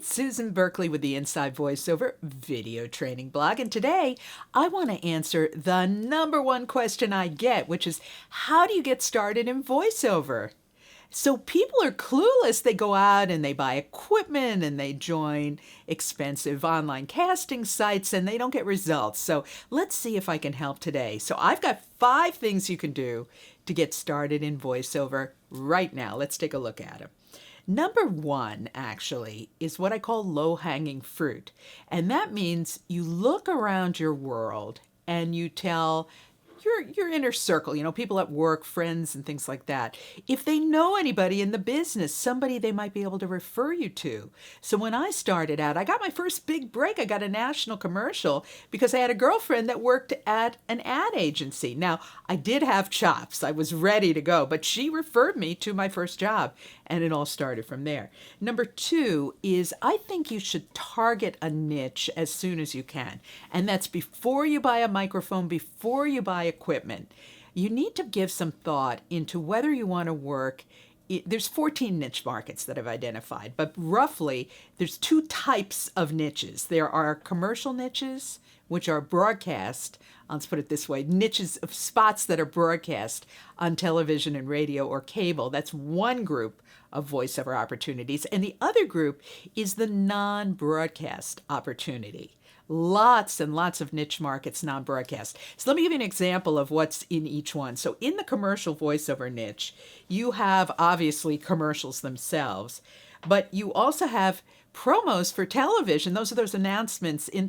It's Susan Berkley with the Inside Voiceover video training blog, and today I want to answer the number one question I get, which is how do you get started in voiceover? So people are clueless. They go out and they buy equipment and they join expensive online casting sites and they don't get results. So let's see if I can help today. So I've got 5 things you can do to get started in voiceover right now. Let's take a look at them. Number 1, actually, is what I call low-hanging fruit. And that means you look around your world and you tell your inner circle, people at work, friends, and things like that. If they know anybody in the business, somebody they might be able to refer you to. So when I started out, I got my first big break. I got a national commercial because I had a girlfriend that worked at an ad agency. Now, I did have chops. I was ready to go, but she referred me to my first job, and it all started from there. Number 2 is I think you should target a niche as soon as you can. And that's before you buy a microphone, before you buy equipment. You need to give some thought into whether you want to work. There's 14 niche markets that I've identified, but roughly there's 2 types of niches. There are commercial niches, which are broadcast, let's put it this way, niches of spots that are broadcast on television and radio or cable. That's one group of voiceover opportunities. And the other group is the non-broadcast opportunity. Lots and lots of niche markets, non-broadcast. So let me give you an example of what's in each one. So in the commercial voiceover niche, you have obviously commercials themselves, but you also have promos for television. Those are those announcements in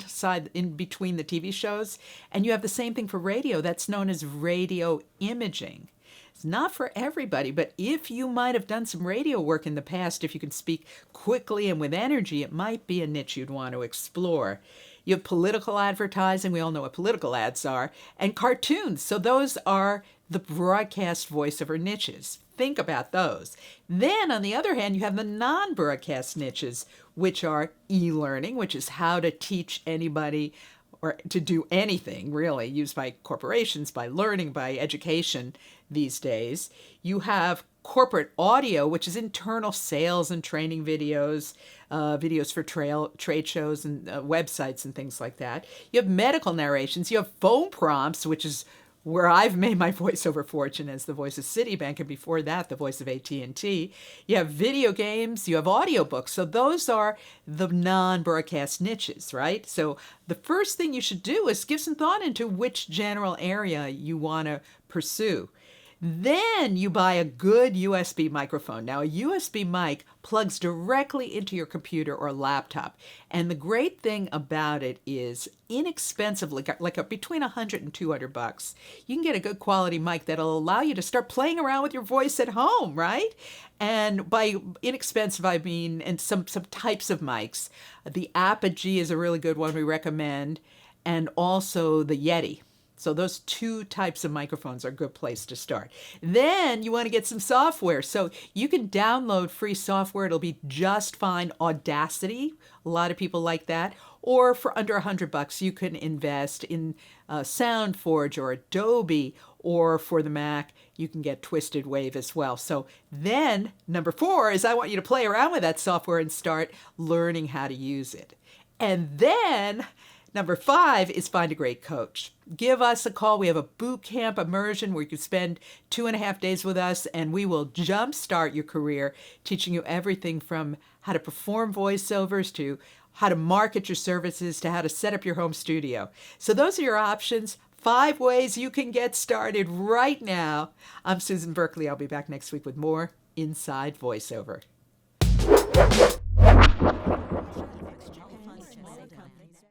between the TV shows. And you have the same thing for radio. That's known as radio imaging. It's not for everybody, but if you might have done some radio work in the past, if you can speak quickly and with energy, it might be a niche you'd want to explore. You have political advertising. We all know what political ads are. And cartoons. So those are the broadcast voiceover niches. Think about those. Then, on the other hand, you have the non-broadcast niches, which are e-learning, which is how to teach anybody or to do anything, really, used by corporations, by learning, by education these days. You have corporate audio, which is internal sales and training videos, videos for trade shows and websites and things like that. You have medical narrations. You have phone prompts, which is where I've made my voiceover fortune as the voice of Citibank, and before that, the voice of AT&T. You have video games, you have audiobooks. So those are the non-broadcast niches, right? So the first thing you should do is give some thought into which general area you want to pursue. Then you buy a good USB microphone. Now, a USB mic plugs directly into your computer or laptop. And the great thing about it is inexpensively, like between $100 and $200, you can get a good quality mic that'll allow you to start playing around with your voice at home, right? And by inexpensive, I mean, and some types of mics. The Apogee is a really good one we recommend, and also the Yeti. So those 2 types of microphones are a good place to start. Then you want to get some software. So you can download free software. It'll be just fine. Audacity, a lot of people like that. Or for under $100, you can invest in SoundForge or Adobe, or for the Mac, you can get Twisted Wave as well. So then number 4 is I want you to play around with that software and start learning how to use it. And then number 5 is find a great coach. Give us a call. We have a boot camp immersion where you can spend 2.5 days with us, and we will jumpstart your career, teaching you everything from how to perform voiceovers to how to market your services to how to set up your home studio. So those are your options. 5 ways you can get started right now. I'm Susan Berkley. I'll be back next week with more Inside Voiceover.